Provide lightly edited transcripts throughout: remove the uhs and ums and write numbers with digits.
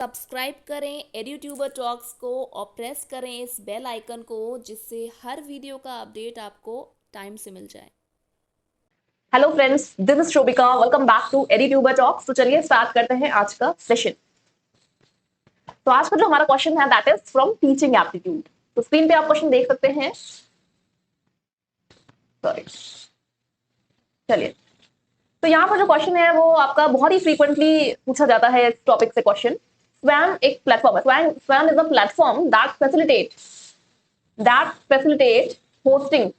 Subscribe करें एड्यूट्यूबर talks को और प्रेस करें इस बेल आइकन को, जिससे हर वीडियो का अपडेट आपको टाइम से मिल जाए। Hello friends, this is Shobhika. Welcome back to Adituber talks. तो चलिए स्टार्ट करते हैं आज का सेशन। तो आज का जो हमारा क्वेश्चन है that is from teaching aptitude. तो स्क्रीन पे आप क्वेश्चन देख सकते हैं। सॉरी, चलिए। तो यहाँ पर जो क्वेश्चन है वो आपका बहुत ही फ्रीक्वेंटली पूछा जाता है इस टॉपिक से क्वेश्चन। स्वयं एक प्लेटफॉर्म है। स्वयं is a platform that facilitate hosting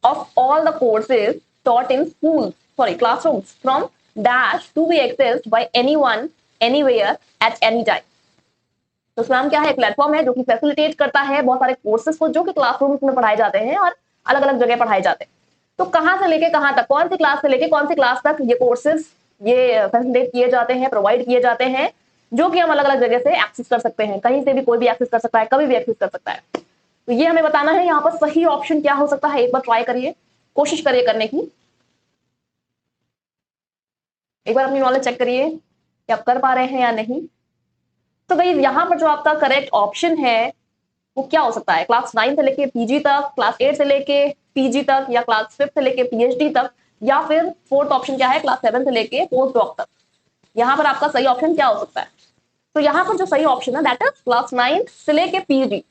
of all the courses taught in classrooms from dash to be accessed by anyone, anywhere, at any time. तो स्वयं क्या है? प्लेटफॉर्म है जो कि फैसिलिटेट करता है बहुत सारे कोर्सेज को जो कि क्लासरूम्स में पढ़ाए जाते हैं और अलग अलग जगह पढ़ाए जाते हैं। तो कहाँ से लेके कहाँ तक, कौन सी क्लास से लेके कौन सी क्लास तक ये कोर्सेज ये फैसिलिटेट किए जाते हैं, प्रोवाइड किए जाते हैं, जो कि हम अलग अलग जगह से एक्सेस कर सकते हैं। कहीं से भी कोई भी एक्सेस कर सकता है, कभी भी एक्सेस कर सकता है। तो ये हमें बताना है यहाँ पर सही ऑप्शन क्या हो सकता है। एक बार ट्राई करिए, कोशिश करिए करने की। एक बार अपनी नॉलेज चेक करिए कि आप कर पा रहे हैं या नहीं। तो भाई यहाँ पर जो आपका करेक्ट ऑप्शन है वो क्या हो सकता है? क्लास 9 से लेके पीजी तक, क्लास 8 से लेके पीजी तक, या क्लास 5 से लेके पीएचडी तक, या फिर फोर्थ ऑप्शन क्या है, क्लास 7 से लेके पोस्ट डॉक तक। यहाँ पर आपका सही ऑप्शन क्या हो सकता है? तो यहाँ पर जो सही ऑप्शन है दैट इज क्लास 9 से लेके पीजी।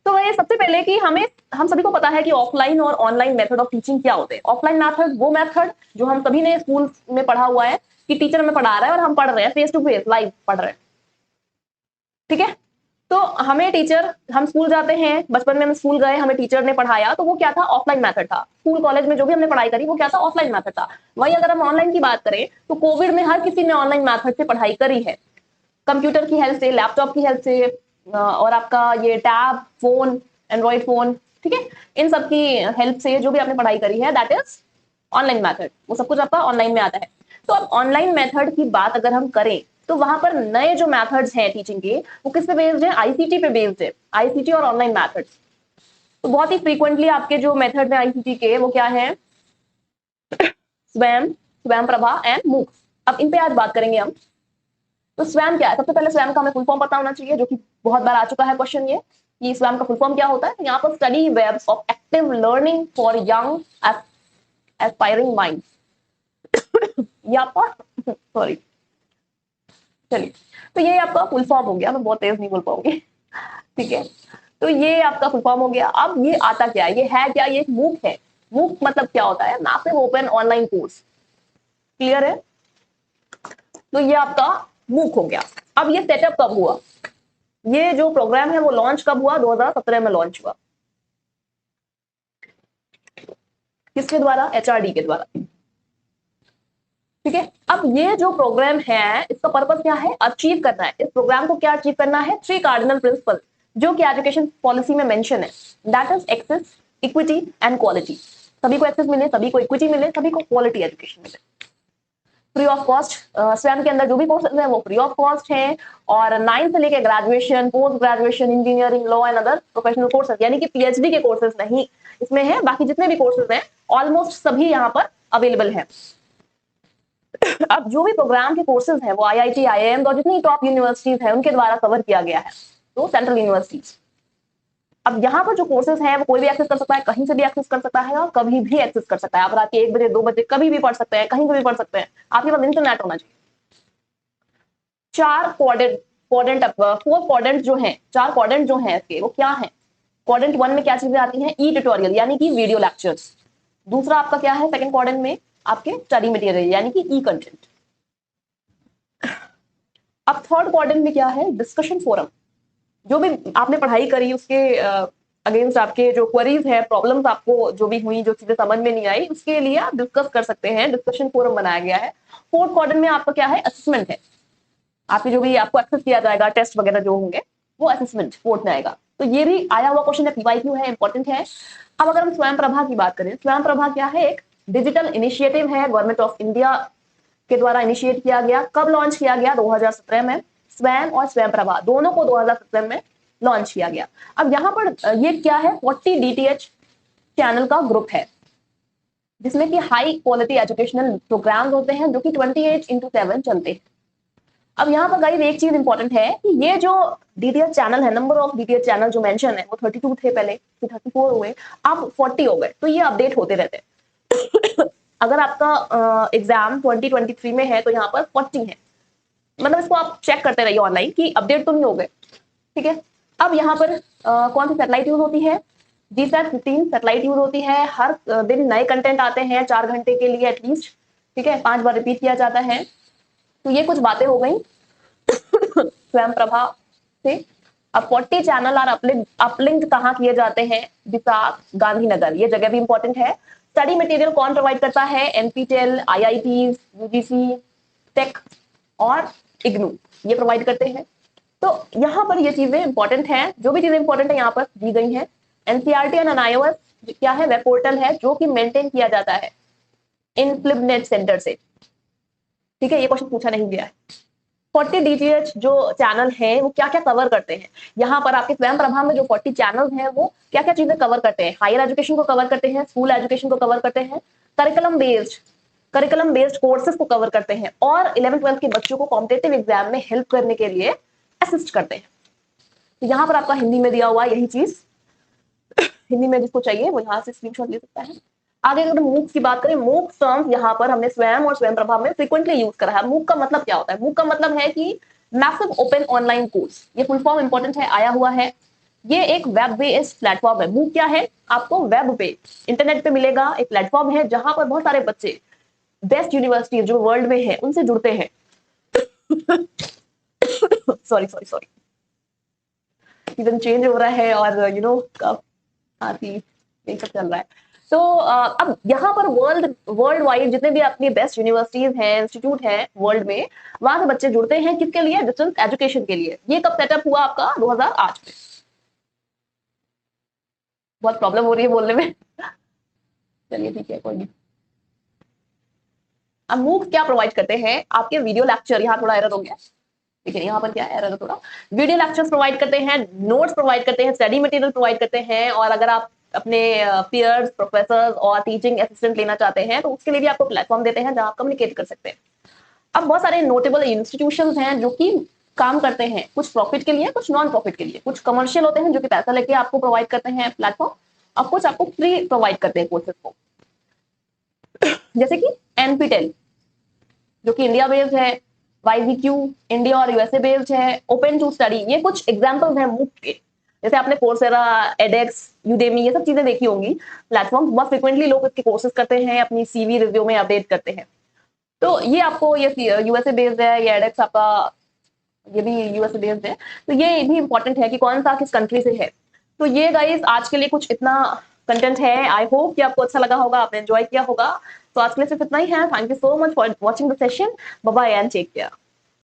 तो ये सबसे पहले कि हम सभी को पता है कि ऑफलाइन और ऑनलाइन मेथड ऑफ टीचिंग क्या होते हैं। ऑफलाइन मेथड वो मेथड जो हम सभी ने स्कूल में पढ़ा हुआ है कि टीचर हमें पढ़ा रहा है और हम पढ़ रहे हैं, फेस टू फेस लाइव पढ़ रहे हैं। ठीक है। तो हमें टीचर, हम स्कूल जाते हैं, बचपन में हम स्कूल गए, हमें टीचर ने पढ़ाया, तो वो क्या था? ऑफलाइन मेथड था। स्कूल कॉलेज में जो भी हमने पढ़ाई करी वो क्या था? ऑफलाइन मेथड था। वही अगर हम ऑनलाइन की बात करें तो कोविड में हर किसी ने ऑनलाइन मेथड से पढ़ाई करी है, कंप्यूटर की हेल्प से, लैपटॉप की हेल्प से, और आपका ये टैब फोन, एंड्रॉइड फोन, ठीक है, इन सब की हेल्प से जो भी आपने पढ़ाई करी है दैट इज ऑनलाइन मेथड। वो सब कुछ आपका ऑनलाइन में आता है। तो अब ऑनलाइन मेथड की बात अगर हम करें तो वहां पर नए जो मेथड्स हैं टीचिंग के वो किस पे बेस्ड है? आईसीटी पे बेस्ड है। आईसीटी और ऑनलाइन मेथड्स। तो बहुत ही फ्रीक्वेंटली आपके जो मेथड है आईसीटी के वो क्या है? स्वयं, स्वयं प्रभा एंड मूक। अब इन पे आज बात करेंगे हम। तो स्वयं क्या है? सबसे पहले स्वयं का हमें फुल फॉर्म पता होना चाहिए, जो कि बहुत बार आ चुका है क्वेश्चन ये कि स्वयं का फुल फॉर्म क्या होता है। तो यहाँ पर study webs of active learning for young aspiring mind. ये आपका सॉरी, चलिए। तो ये आपका फुल फॉर्म हो गया, मैं बहुत तेज नहीं बोल पाऊंगी। ठीक है। तो ये आपका फुल फॉर्म हो गया। अब ये आता क्या है? ये है क्या? ये एक मूक है। मूक मतलब क्या होता है? Massive open online course. Clear है? तो ये आपका मूक हो गया। अब ये सेटअप कब हुआ? ये जो प्रोग्राम है वो लॉन्च कब हुआ? 2017 में लॉन्च हुआ। किसके द्वारा? एचआरडी के द्वारा। ठीक है। अब ये जो प्रोग्राम है इसका पर्पस क्या है? अचीव करना है। इस प्रोग्राम को क्या अचीव करना है? 3 कार्डिनल प्रिंसिपल जो कि एजुकेशन पॉलिसी में मेंशन है, that is access, equity and quality. सभी को एक्सेस मिले, सभी को इक्विटी मिले, सभी को क्वालिटी एजुकेशन मिले, फ्री ऑफ कॉस्ट। स्वयं के अंदर जो भी कोर्सेज है वो फ्री ऑफ कॉस्ट है। और 9 से लेके graduation, post graduation, engineering, law and other professional courses, यानी कि पीएचडी के कोर्सेज नहीं इसमें है, बाकी जितने भी कोर्सेज हैं ऑलमोस्ट सभी यहाँ पर अवेलेबल है। अब जो भी प्रोग्राम के कोर्सेज हैं वो आईआईटी, आईआईएम और जितनी टॉप यूनिवर्सिटीज हैं उनके द्वारा कवर किया गया है, तो सेंट्रल यूनिवर्सिटीज। अब यहाँ पर जो कोर्सेज हैं वो कोई भी एक्सेस कर सकता है, कहीं से भी एक्सेस कर सकता है और कभी भी एक्सेस कर सकता है। आप रात के 1 बजे 2 बजे कभी भी पढ़ सकते हैं, कहीं से भी पढ़ सकते हैं। आपके पास इंटरनेट होना चाहिए। 4 क्वाड्रेंट, 4 क्वाड्रेंट जो है, 4 क्वाड्रेंट जो है इसके वो क्या है? क्वाड्रेंट 1 में क्या चीजें आती हैं? ई ट्यूटोरियल यानी कि वीडियो लेक्चर्स। दूसरा आपका क्या है? सेकंड क्वाड्रेंट में आपके स्टडी मटेरियल यानी कि ई कंटेंट। अब थर्ड क्वाड्रेंट में क्या है? Discussion forum. जो भी आपने पढ़ाई करी उसके अगेंस्ट आपके जो क्वेरीज है, प्रॉब्लम्स आपको जो भी हुई, जो चीजें समझ में नहीं आई, उसके लिए आप डिस्कस कर सकते हैं। डिस्कशन फोरम बनाया गया है। फोर्थ क्वाड्रेंट में आपका क्या है? असेसमेंट है। आपके जो भी आपको एक्सेस किया जाएगा, टेस्ट वगैरह जो होंगे वो असेसमेंट फोर्थ में आएगा। तो ये भी आया हुआ क्वेश्चन है, पीवाईक्यू है, इंपॉर्टेंट है। अब अगर हम स्वयं प्रभा की बात करें, स्वयं प्रभा क्या है? एक डिजिटल इनिशिएटिव है, गवर्नमेंट ऑफ इंडिया के द्वारा इनिशिएट किया गया। कब लॉन्च किया गया? 2017 में। स्वयं और स्वयं प्रभा दोनों को 2017 में लॉन्च किया गया। अब यहाँ पर ये क्या है? 40 डीटीएच चैनल का ग्रुप है जिसमें कि हाई क्वालिटी एजुकेशनल प्रोग्राम्स होते हैं जो कि 28x7 चलते हैं। अब यहाँ पर गाइस एक चीज इंपॉर्टेंट है कि ये जो डीटीएच चैनल है, नंबर ऑफ डीटीएच चैनल जो मेंशन है वो 32 थे पहले, फिर 34 हुए, अब 40 हो गए, तो ये अपडेट होते रहते हैं। अगर आपका एग्जाम 2023 में है तो यहाँ पर 40 है, मतलब इसको आप चेक करते रहिए ऑनलाइन कि अपडेट तो नहीं हो गए, ठीक है। अब यहाँ पर कौन सी सैटेलाइट यूज होती है, जीसैट 15 सैटेलाइट यूज होती है। हर दिन नए कंटेंट आते हैं 4 घंटे के लिए एटलीस्ट, ठीक है, 5 बार रिपीट किया जाता है। तो ये कुछ बातें हो गई स्वयं प्रभा से। अब 40 चैनल और अपलिंक कहाँ किए जाते हैं, विशाख गांधीनगर, ये जगह भी इंपॉर्टेंट है। स्टडी मटेरियल कौन प्रोवाइड करता है, एनपीटेल, आईआईटीज, यूजीसी, टेक और इग्नू, ये प्रोवाइड करते हैं। तो यहाँ पर ये चीजें इंपॉर्टेंट हैं, जो भी चीजें इंपॉर्टेंट है यहाँ पर दी गई हैं। एनसीईआरटी एंड एनआईओएस क्या है, वेब पोर्टल है जो कि मेंटेन किया जाता है इन फ्लिपनेट सेंटर से, ठीक है, ये क्वेश्चन पूछा नहीं गया है। 40 डीटीएच जो चैनल है वो क्या क्या कवर करते हैं, यहाँ पर आपके स्वयं प्रभा में जो 40 चैनल हैं वो क्या क्या चीजें कवर करते हैं, हायर एजुकेशन को कवर करते हैं, स्कूल एजुकेशन को कवर करते हैं, करिकुलम बेस्ड कोर्सेज को कवर करते हैं, और 11th-12th के बच्चों को कॉम्पिटिटिव एग्जाम में हेल्प करने के लिए असिस्ट करते हैं। तो यहाँ पर आपका हिंदी में दिया हुआ यही चीज, हिंदी में जिसको चाहिए वो यहाँ से स्क्रीनशॉट ले सकता है। आगे अगर मूक्स की बात करें, मूक्स टर्म्स यहाँ पर हमने स्वयं और स्वयं प्रभा में फ्रीक्वेंटली यूज करा है। मूक का मतलब क्या होता है, मूक का मतलब है कि मैसिव ओपन ऑनलाइन कोर्स, ये फुल फॉर्म इंपॉर्टेंट है, आया हुआ है। ये एक वेब बेस्ड प्लेटफॉर्म है। मूक क्या है, आपको वेब पे इंटरनेट पे मिलेगा, एक प्लेटफॉर्म है जहां पर बहुत सारे बच्चे बेस्ट यूनिवर्सिटी जो वर्ल्ड में है उनसे जुड़ते हैं। Sorry sorry sorry, season change हो रहा है और यू नो काफी यही सब चल रहा है। तो अब यहाँ पर वर्ल्ड वाइड जितने भी अपनी बेस्ट यूनिवर्सिटीज हैं, इंस्टीट्यूट हैं वर्ल्ड में, वहां से बच्चे जुड़ते हैं किसके लिए, डिस्टेंस एजुकेशन के लिए। ये कब सेटअप हुआ आपका, 2008 में। बहुत प्रॉब्लम हो रही है बोलने में। चलिए ठीक है, कोई नहीं। अब मूक क्या प्रोवाइड करते हैं, आपके वीडियो लेक्चर, यहाँ थोड़ा एरर हो गया, ठीक है, यहाँ पर क्या एरर है थोड़ा, वीडियो लेक्चर्स प्रोवाइड करते हैं, नोट्स प्रोवाइड करते हैं, स्टडी मटेरियल प्रोवाइड करते हैं, और अगर आप अपने पीयर्स, प्रोफेसर्स और टीचिंग असिस्टेंट लेना चाहते हैं तो उसके लिए भी आपको प्लेटफॉर्म देते हैं जहां आप कम्युनिकेट कर सकते हैं। अब बहुत सारे नोटेबल इंस्टीट्यूशंस हैं जो कि काम करते हैं, कुछ प्रॉफिट के लिए, कुछ नॉन प्रॉफिट के लिए, कुछ कमर्शियल होते हैं जो कि पैसा लेके आपको प्रोवाइड करते हैं प्लेटफॉर्म, और कुछ आपको फ्री प्रोवाइड करते हैं कोर्सेज को, जैसे कि एनपीटेल जो कि इंडिया बेस्ड है, YVQ इंडिया और यूएसए बेस्ड है, ओपन टू स्टडी, ये कुछ एग्जांपल्स हैं मूक के। जैसे आपने कोर्सेरा, एडेक्स, यूडेमी, ये सब चीजें देखी होंगी प्लेटफॉर्म, बहुत फ्रिक्वेंटली लोग इसके कोर्सेज करते हैं, अपनी सीवी रिव्यू में अपडेट करते हैं। तो ये आपको, ये यूएसए बेस्ड है, ये एडेक्स आपका, ये भी यूएसए बेस्ड है, तो ये भी इंपॉर्टेंट है कि कौन सा किस कंट्री से है। तो ये गाइस आज के लिए कुछ इतना कंटेंट है, आई होप कि आपको अच्छा लगा होगा, आपने एंजॉय किया होगा। तो आज के लिए सिर्फ इतना ही है। Thank you so much for watching the session, bye bye and take care.